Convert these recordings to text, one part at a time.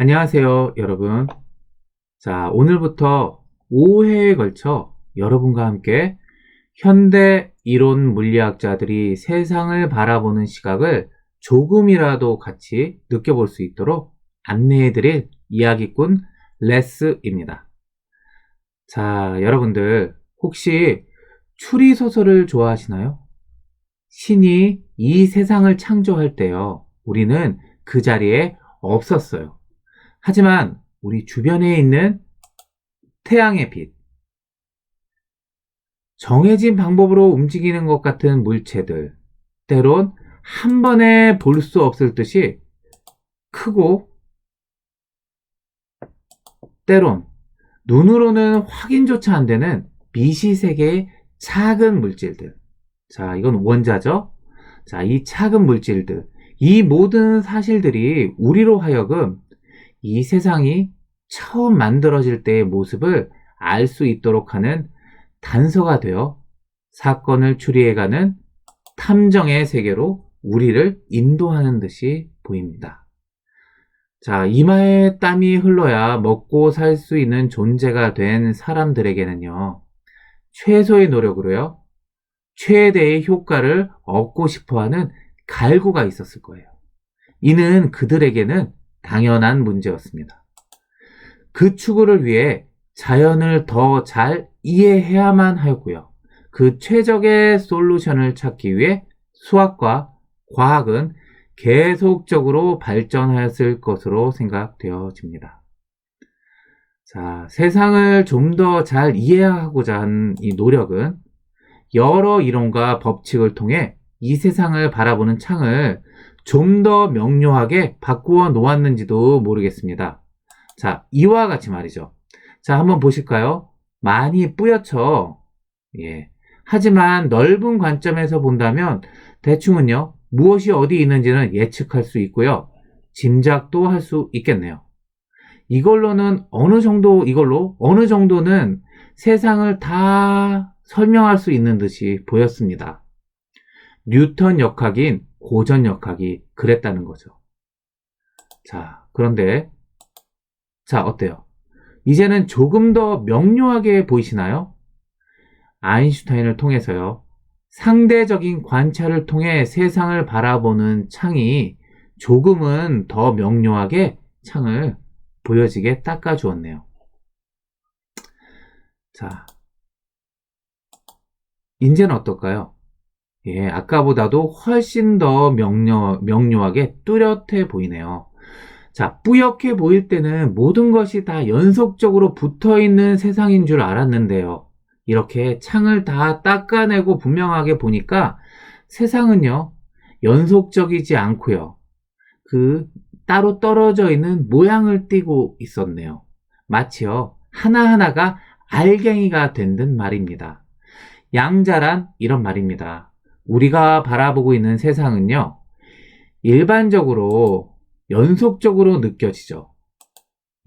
안녕하세요, 여러분. 자, 오늘부터 5회에 걸쳐 여러분과 함께 현대 이론 물리학자들이 세상을 바라보는 시각을 조금이라도 같이 느껴볼 수 있도록 안내해드릴 이야기꾼 레스입니다. 자, 여러분들 혹시 추리소설을 좋아하시나요? 신이 이 세상을 창조할 때요, 우리는 그 자리에 없었어요. 하지만 우리 주변에 있는 태양의 빛, 정해진 방법으로 움직이는 것 같은 물체들, 때론 한 번에 볼 수 없을 듯이 크고, 때론 눈으로는 확인조차 안 되는 미시세계의 작은 물질들. 자, 이건 원자죠? 자, 이 작은 물질들, 이 모든 사실들이 우리로 하여금 이 세상이 처음 만들어질 때의 모습을 알 수 있도록 하는 단서가 되어 사건을 추리해가는 탐정의 세계로 우리를 인도하는 듯이 보입니다. 자, 이마에 땀이 흘러야 먹고 살 수 있는 존재가 된 사람들에게는요, 최소의 노력으로요, 최대의 효과를 얻고 싶어하는 갈구가 있었을 거예요. 이는 그들에게는 당연한 문제였습니다. 그 추구를 위해 자연을 더 잘 이해해야만 하였고요. 그 최적의 솔루션을 찾기 위해 수학과 과학은 계속적으로 발전하였을 것으로 생각되어집니다. 자, 세상을 좀 더 잘 이해하고자 한 이 노력은 여러 이론과 법칙을 통해 이 세상을 바라보는 창을 좀 더 명료하게 바꾸어 놓았는지도 모르겠습니다. 자, 이와 같이 말이죠. 자, 한번 보실까요? 많이 뿌옇죠? 예. 하지만 넓은 관점에서 본다면 대충은요, 무엇이 어디 있는지는 예측할 수 있고요. 짐작도 할 수 있겠네요. 이걸로 어느 정도는 세상을 다 설명할 수 있는 듯이 보였습니다. 뉴턴 역학인 고전 역학이 그랬다는 거죠. 자, 그런데, 자, 어때요? 이제는 조금 더 명료하게 보이시나요? 아인슈타인을 통해서요, 상대적인 관찰을 통해 세상을 바라보는 창이 조금은 더 명료하게 창을 보여지게 닦아주었네요. 자, 이제는 어떨까요? 예, 아까보다도 훨씬 더 명료하게 뚜렷해 보이네요. 자, 뿌옇게 보일 때는 모든 것이 다 연속적으로 붙어 있는 세상인 줄 알았는데요. 이렇게 창을 다 닦아내고 분명하게 보니까 세상은요, 연속적이지 않고요. 그 따로 떨어져 있는 모양을 띠고 있었네요. 마치요, 하나하나가 알갱이가 된 듯 말입니다. 양자란 이런 말입니다. 우리가 바라보고 있는 세상은요, 일반적으로 연속적으로 느껴지죠.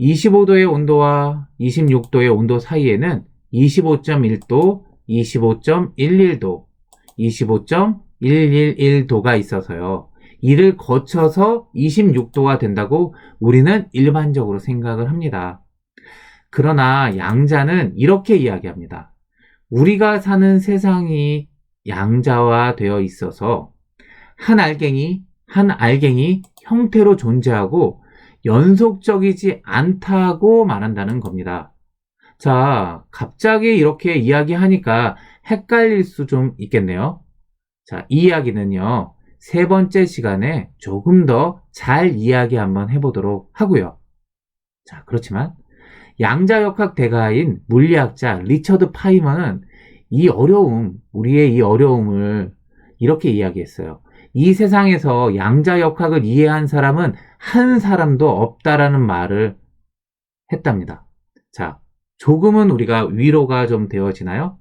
25도의 온도와 26도의 온도 사이에는 25.1도, 25.11도, 25.111도가 있어서요. 이를 거쳐서 26도가 된다고 우리는 일반적으로 생각을 합니다. 그러나 양자는 이렇게 이야기합니다. 우리가 사는 세상이 양자화되어 있어서 한 알갱이 형태로 존재하고 연속적이지 않다고 말한다는 겁니다. 자, 갑자기 이렇게 이야기하니까 헷갈릴 수 좀 있겠네요. 자, 이 이야기는요, 세 번째 시간에 조금 더 잘 이야기 한번 해보도록 하고요. 자, 그렇지만 양자역학 대가인 물리학자 리처드 파이먼은 우리의 이 어려움을 이렇게 이야기했어요. 이 세상에서 양자역학을 이해한 사람은 한 사람도 없다라는 말을 했답니다. 자, 조금은 우리가 위로가 좀 되어지나요?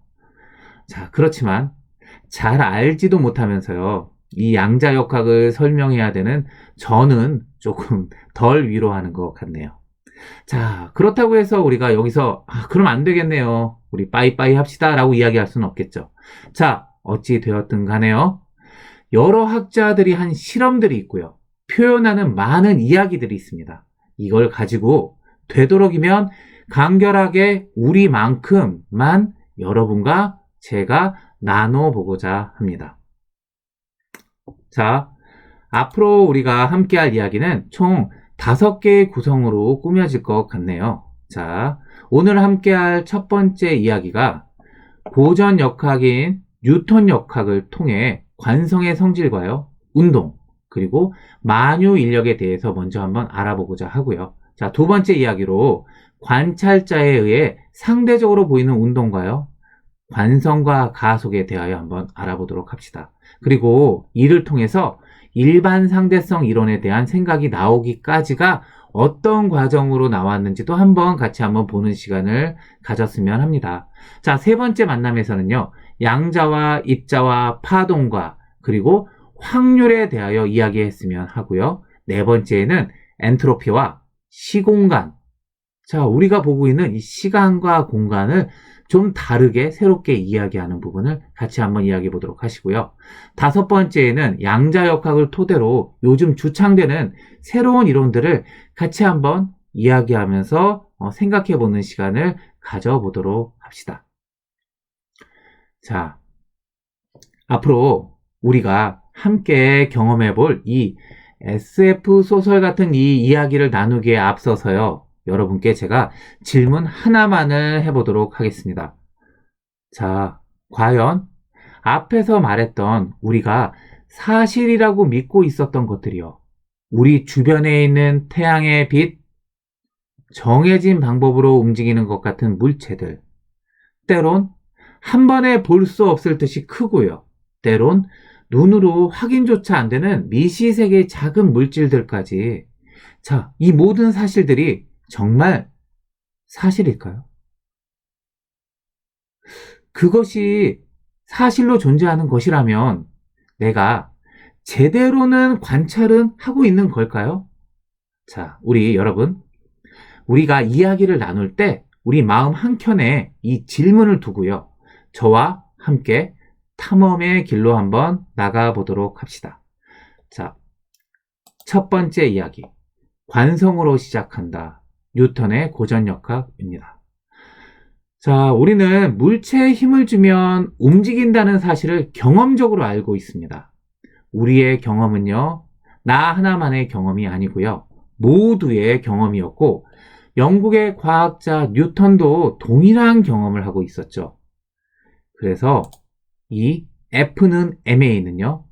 자, 그렇지만 잘 알지도 못하면서요, 이 양자역학을 설명해야 되는 저는 조금 덜 위로하는 것 같네요. 자, 그렇다고 해서 우리가 여기서 그럼 안 되겠네요, 우리 빠이빠이 합시다 라고 이야기할 수는 없겠죠. 자, 어찌 되었든 간에요, 여러 학자들이 한 실험들이 있고요, 표현하는 많은 이야기들이 있습니다. 이걸 가지고 되도록이면 간결하게 우리만큼만 여러분과 제가 나눠보고자 합니다. 자, 앞으로 우리가 함께 할 이야기는 총 5개의 구성으로 꾸며질 것 같네요. 자, 오늘 함께 할 첫 번째 이야기가 고전 역학인 뉴턴 역학을 통해 관성의 성질과요, 운동, 그리고 만유 인력에 대해서 먼저 한번 알아보고자 하고요. 자, 두 번째 이야기로 관찰자에 의해 상대적으로 보이는 운동과요, 관성과 가속에 대하여 한번 알아보도록 합시다. 그리고 이를 통해서 일반 상대성 이론에 대한 생각이 나오기까지가 어떤 과정으로 나왔는지도 같이 한번 보는 시간을 가졌으면 합니다. 자, 세 번째 만남에서는요, 양자와 입자와 파동과 그리고 확률에 대하여 이야기했으면 하고요. 네 번째에는 엔트로피와 시공간. 자, 우리가 보고 있는 이 시간과 공간을 좀 다르게 새롭게 이야기하는 부분을 같이 한번 이야기해 보도록 하시고요. 다섯 번째에는 양자역학을 토대로 요즘 주창되는 새로운 이론들을 같이 한번 이야기하면서 생각해 보는 시간을 가져보도록 합시다. 자, 앞으로 우리가 함께 경험해 볼 이 SF 소설 같은 이 이야기를 나누기에 앞서서요, 여러분께 제가 질문 하나만을 해보도록 하겠습니다. 자, 과연 앞에서 말했던 우리가 사실이라고 믿고 있었던 것들이요, 우리 주변에 있는 태양의 빛, 정해진 방법으로 움직이는 것 같은 물체들, 때론 한 번에 볼 수 없을 듯이 크고요, 때론 눈으로 확인조차 안 되는 미시세계의 작은 물질들까지, 자, 이 모든 사실들이 정말 사실일까요? 그것이 사실로 존재하는 것이라면 내가 제대로는 관찰은 하고 있는 걸까요? 자, 우리 여러분, 우리가 이야기를 나눌 때 우리 마음 한켠에 이 질문을 두고요, 저와 함께 탐험의 길로 한번 나가보도록 합시다. 자, 첫 번째 이야기, 관성으로 시작한다. 뉴턴의 고전역학입니다. 자, 우리는 물체에 힘을 주면 움직인다는 사실을 경험적으로 알고 있습니다. 우리의 경험은요, 나 하나만의 경험이 아니고요, 모두의 경험이었고, 영국의 과학자 뉴턴도 동일한 경험을 하고 있었죠. 그래서 이 F는 MA는요,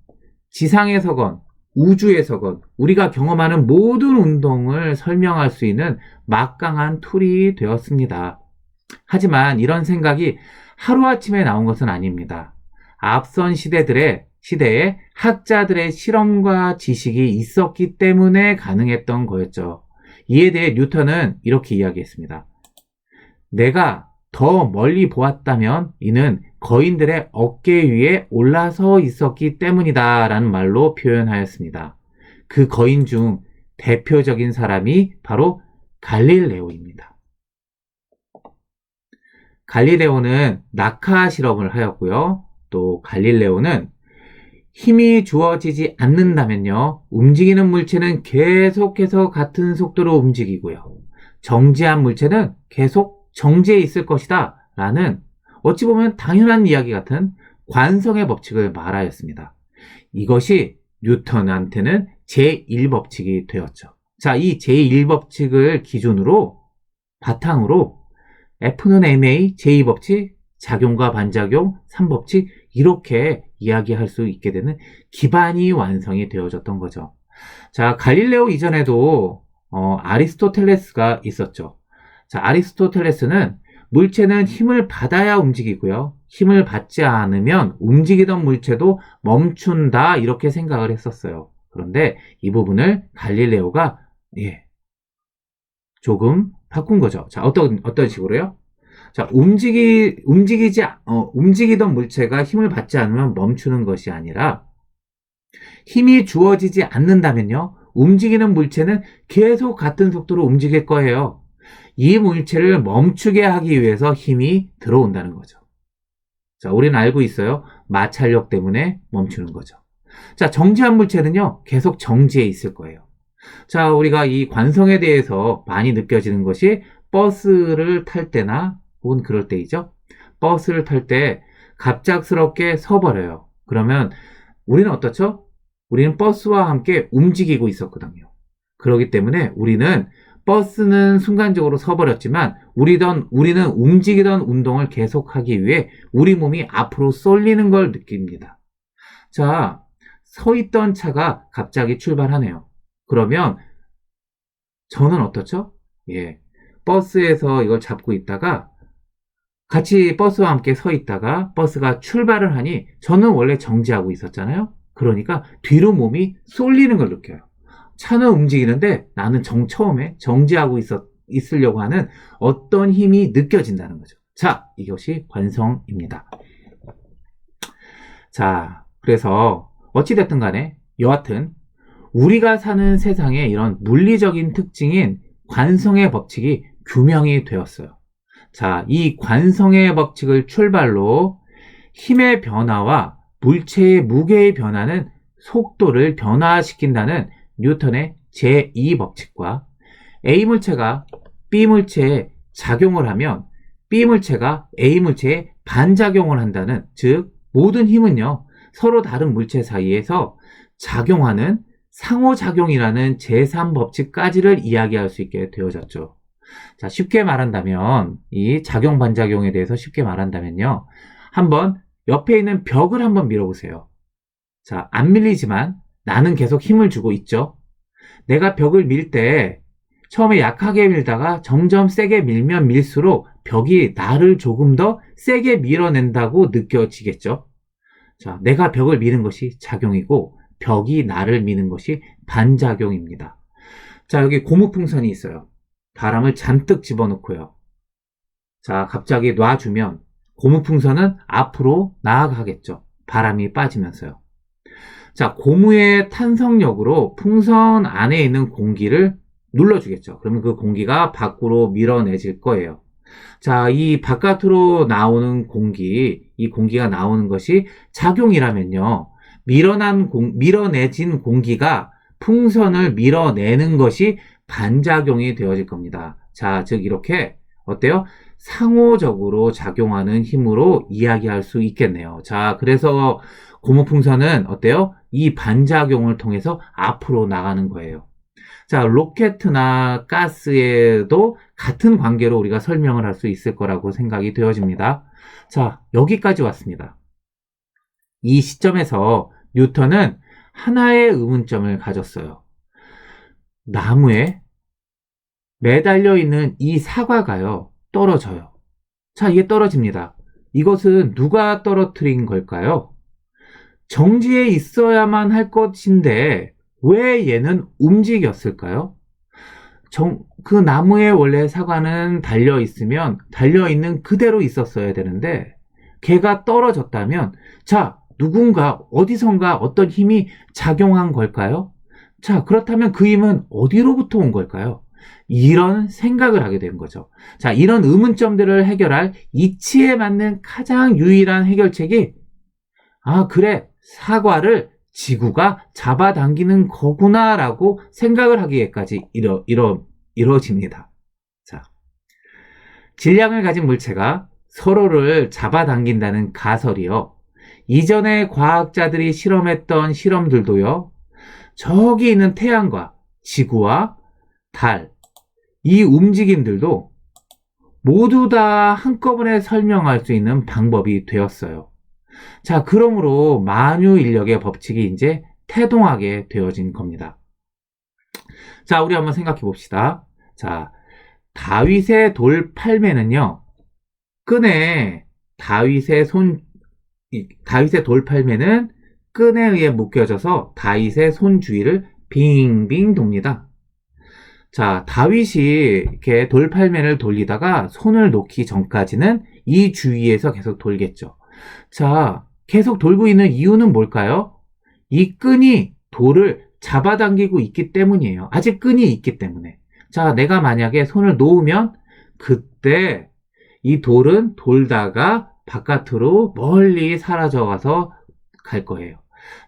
지상에서건 우주에서건 우리가 경험하는 모든 운동을 설명할 수 있는 막강한 툴이 되었습니다. 하지만 이런 생각이 하루아침에 나온 것은 아닙니다. 앞선 시대에 학자들의 실험과 지식이 있었기 때문에 가능했던 거였죠. 이에 대해 뉴턴은 이렇게 이야기했습니다. 내가 더 멀리 보았다면 이는 거인들의 어깨 위에 올라서 있었기 때문이다 라는 말로 표현하였습니다. 그 거인 중 대표적인 사람이 바로 갈릴레오입니다. 갈릴레오는 낙하 실험을 하였고요. 또 갈릴레오는 힘이 주어지지 않는다면요, 움직이는 물체는 계속해서 같은 속도로 움직이고요, 정지한 물체는 계속 정지해 있을 것이다 라는 어찌 보면 당연한 이야기 같은 관성의 법칙을 말하였습니다. 이것이 뉴턴한테는 제1법칙이 되었죠. 자, 이 제1법칙을 기준으로 바탕으로 F는 MA, 제2법칙, 작용과 반작용, 3법칙, 이렇게 이야기할 수 있게 되는 기반이 완성이 되어졌던 거죠. 자, 갈릴레오 이전에도 아리스토텔레스가 있었죠. 자, 아리스토텔레스는 물체는 힘을 받아야 움직이고요, 힘을 받지 않으면 움직이던 물체도 멈춘다, 이렇게 생각을 했었어요. 그런데 이 부분을 갈릴레오가 조금 바꾼 거죠. 자, 어떤 식으로요? 자, 움직이던 물체가 힘을 받지 않으면 멈추는 것이 아니라, 힘이 주어지지 않는다면요, 움직이는 물체는 계속 같은 속도로 움직일 거예요. 이 물체를 멈추게 하기 위해서 힘이 들어온다는 거죠. 자, 우리는 알고 있어요. 마찰력 때문에 멈추는 거죠. 자, 정지한 물체는요, 계속 정지해 있을 거예요. 자, 우리가 이 관성에 대해서 많이 느껴지는 것이 버스를 탈 때나 혹은 그럴 때이죠. 버스를 탈 때 갑작스럽게 서버려요. 그러면 우리는 어떻죠? 우리는 버스와 함께 움직이고 있었거든요. 그렇기 때문에 우리는 버스는 순간적으로 서버렸지만 우리는 움직이던 운동을 계속하기 위해 우리 몸이 앞으로 쏠리는 걸 느낍니다. 자, 서 있던 차가 갑자기 출발하네요. 그러면 저는 어떻죠? 예. 버스에서 이걸 잡고 있다가 같이 버스와 함께 서 있다가 버스가 출발을 하니 저는 원래 정지하고 있었잖아요. 그러니까 뒤로 몸이 쏠리는 걸 느껴요. 차는 움직이는데 나는 처음에 정지하고 있으려고 하는 어떤 힘이 느껴진다는 거죠. 자, 이것이 관성입니다. 자, 그래서 어찌됐든 간에 여하튼 우리가 사는 세상에 이런 물리적인 특징인 관성의 법칙이 규명이 되었어요. 자, 이 관성의 법칙을 출발로 힘의 변화와 물체의 무게의 변화는 속도를 변화시킨다는 뉴턴의 제2법칙과 A물체가 B물체에 작용을 하면 B물체가 A물체에 반작용을 한다는, 즉 모든 힘은요 서로 다른 물체 사이에서 작용하는 상호작용이라는 제3법칙까지를 이야기할 수 있게 되어졌죠. 자, 쉽게 말한다면 이 작용 반작용에 대해서 쉽게 말한다면요, 한번 옆에 있는 벽을 한번 밀어보세요. 자, 안 밀리지만 나는 계속 힘을 주고 있죠. 내가 벽을 밀 때 처음에 약하게 밀다가 점점 세게 밀면 밀수록 벽이 나를 조금 더 세게 밀어낸다고 느껴지겠죠. 자, 내가 벽을 미는 것이 작용이고 벽이 나를 미는 것이 반작용입니다. 자, 여기 고무풍선이 있어요. 바람을 잔뜩 집어넣고요. 자, 갑자기 놔주면 고무풍선은 앞으로 나아가겠죠. 바람이 빠지면서요. 자, 고무의 탄성력으로 풍선 안에 있는 공기를 눌러주겠죠. 그러면 그 공기가 밖으로 밀어내질 거예요. 자, 이 바깥으로 나오는 이 공기가 나오는 것이 작용이라면요, 밀어내진 공기가 풍선을 밀어내는 것이 반작용이 되어질 겁니다. 자, 즉 이렇게 어때요? 상호적으로 작용하는 힘으로 이야기할 수 있겠네요. 자, 그래서 고무풍선은 어때요? 이 반작용을 통해서 앞으로 나가는 거예요. 자, 로켓이나 가스에도 같은 관계로 우리가 설명을 할 수 있을 거라고 생각이 되어집니다. 자, 여기까지 왔습니다. 이 시점에서 뉴턴은 하나의 의문점을 가졌어요. 나무에 매달려 있는 이 사과가요, 떨어져요. 자, 이게 떨어집니다. 이것은 누가 떨어뜨린 걸까요? 정지해 있어야만 할 것인데 왜 얘는 움직였을까요? 그 나무에 원래 사과는 달려있으면 달려있는 그대로 있었어야 되는데 걔가 떨어졌다면, 자, 누군가 어디선가 어떤 힘이 작용한 걸까요? 자, 그렇다면 그 힘은 어디로부터 온 걸까요? 이런 생각을 하게 된 거죠. 자, 이런 의문점들을 해결할 이치에 맞는 가장 유일한 해결책이, 아, 그래, 사과를 지구가 잡아당기는 거구나라고 생각을 하기에까지 이루어집니다. 자, 질량을 가진 물체가 서로를 잡아당긴다는 가설이요, 이전에 과학자들이 실험했던 실험들도요, 저기 있는 태양과 지구와 달, 이 움직임들도 모두 다 한꺼번에 설명할 수 있는 방법이 되었어요. 자, 그러므로 만유인력의 법칙이 이제 태동하게 되어진 겁니다. 자, 우리 한번 생각해 봅시다. 자, 다윗의 돌팔매는요, 다윗의 돌팔매는 끈에 의해 묶여져서 다윗의 손 주위를 빙빙 돕니다. 자, 다윗이 이렇게 돌팔매를 돌리다가 손을 놓기 전까지는 이 주위에서 계속 돌겠죠. 자, 계속 돌고 있는 이유는 뭘까요? 이 끈이 돌을 잡아당기고 있기 때문이에요. 아직 끈이 있기 때문에. 자, 내가 만약에 손을 놓으면 그때 이 돌은 돌다가 바깥으로 멀리 사라져가서 갈 거예요.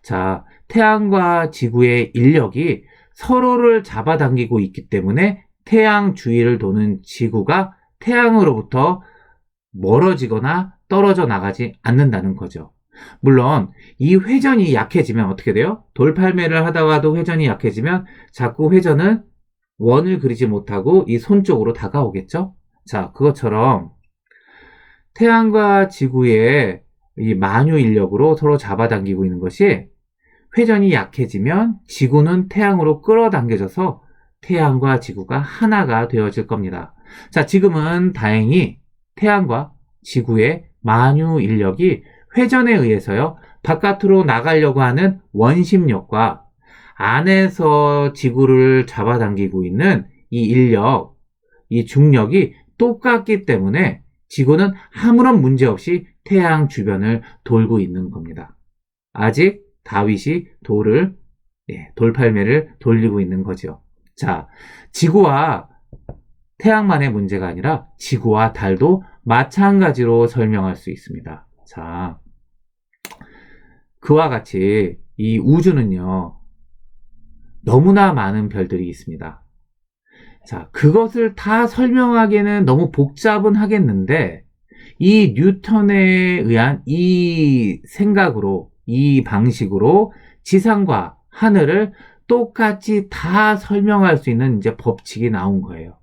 자, 태양과 지구의 인력이 서로를 잡아당기고 있기 때문에 태양 주위를 도는 지구가 태양으로부터 멀어지거나 떨어져 나가지 않는다는 거죠. 물론 이 회전이 약해지면 어떻게 돼요? 돌팔매를 하다가도 회전이 약해지면 자꾸 회전은 원을 그리지 못하고 이 손 쪽으로 다가오겠죠? 자, 그것처럼 태양과 지구의 이 만유 인력으로 서로 잡아당기고 있는 것이 회전이 약해지면 지구는 태양으로 끌어당겨져서 태양과 지구가 하나가 되어질 겁니다. 자, 지금은 다행히 태양과 지구의 만유 인력이 회전에 의해서요, 바깥으로 나가려고 하는 원심력과 안에서 지구를 잡아당기고 있는 이 인력, 이 중력이 똑같기 때문에 지구는 아무런 문제 없이 태양 주변을 돌고 있는 겁니다. 아직 다윗이 돌팔매를 돌리고 있는 거죠. 자, 지구와 태양만의 문제가 아니라 지구와 달도 마찬가지로 설명할 수 있습니다. 자, 그와 같이 이 우주는요, 너무나 많은 별들이 있습니다. 자, 그것을 다 설명하기에는 너무 복잡은 하겠는데, 이 뉴턴에 의한 이 생각으로, 이 방식으로 지상과 하늘을 똑같이 다 설명할 수 있는 이제 법칙이 나온 거예요.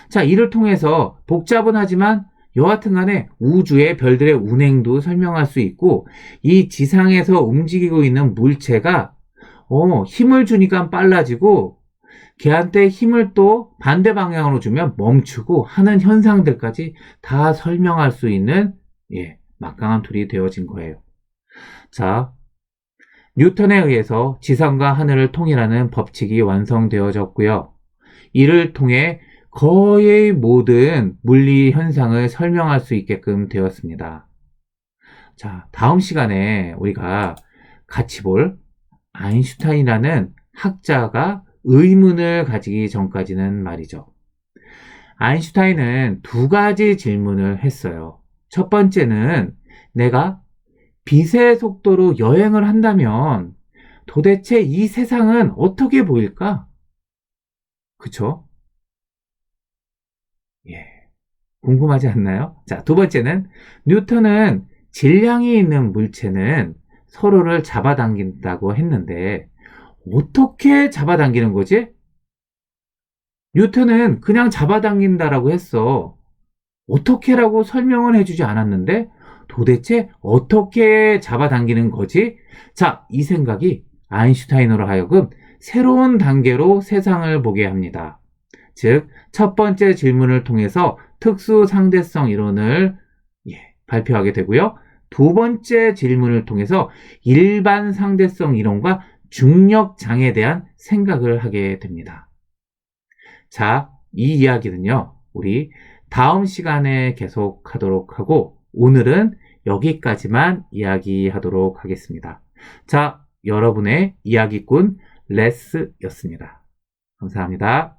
자, 이를 통해서 복잡은 하지만 여하튼 간에 우주의 별들의 운행도 설명할 수 있고, 이 지상에서 움직이고 있는 물체가 힘을 주니까 빨라지고, 걔한테 힘을 또 반대 방향으로 주면 멈추고 하는 현상들까지 다 설명할 수 있는 막강한 툴이 되어진 거예요. 자, 뉴턴에 의해서 지상과 하늘을 통일하는 법칙이 완성되어졌고요. 이를 통해 거의 모든 물리 현상을 설명할 수 있게끔 되었습니다. 자, 다음 시간에 우리가 같이 볼 아인슈타인이라는 학자가 의문을 가지기 전까지는 말이죠. 아인슈타인은 두 가지 질문을 했어요. 첫 번째는 내가 빛의 속도로 여행을 한다면 도대체 이 세상은 어떻게 보일까? 그쵸? 궁금하지 않나요? 자, 두 번째는 뉴턴은 질량이 있는 물체는 서로를 잡아당긴다고 했는데 어떻게 잡아당기는 거지? 뉴턴은 그냥 잡아당긴다라고 했어. 어떻게라고 설명을 해주지 않았는데 도대체 어떻게 잡아당기는 거지? 자, 이 생각이 아인슈타인으로 하여금 새로운 단계로 세상을 보게 합니다. 즉, 첫 번째 질문을 통해서 특수 상대성 이론을 발표하게 되고요. 두 번째 질문을 통해서 일반 상대성 이론과 중력장에 대한 생각을 하게 됩니다. 자, 이 이야기는요, 우리 다음 시간에 계속하도록 하고, 오늘은 여기까지만 이야기하도록 하겠습니다. 자, 여러분의 이야기꾼 레스였습니다. 감사합니다.